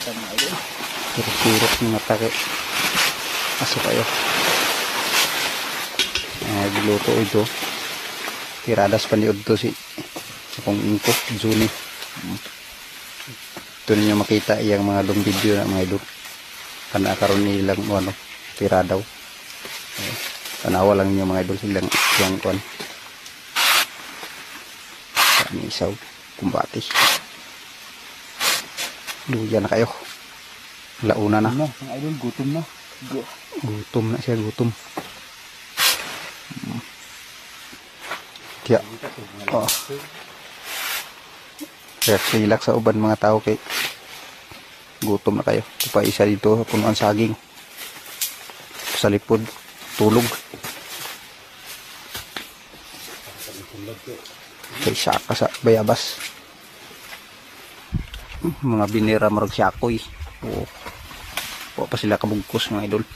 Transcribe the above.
Surut-surut ng mata kay aso kayo. Gluto ito. Tiradas paniod to si akong ingko Juni. Ito ninyo makita iyang mga long video na mga idol. Kanakaroon nilang ano, tiradaw. Tanawa lang ninyo mga idol silang iyang kuan. Kami isaw kumbati. Luya na kayo. Launa na. Mga idol, gutom na. Gutom na siya, gutom. Kaya, relax sa uban mga tao kay gutom na kayo. Ito pa isa dito, punuan saging. Sa lipod, tulog. Kay saka sa bayabas. Mga binira marag siyakoy. Oo. Pa sila kabugkos mga idol.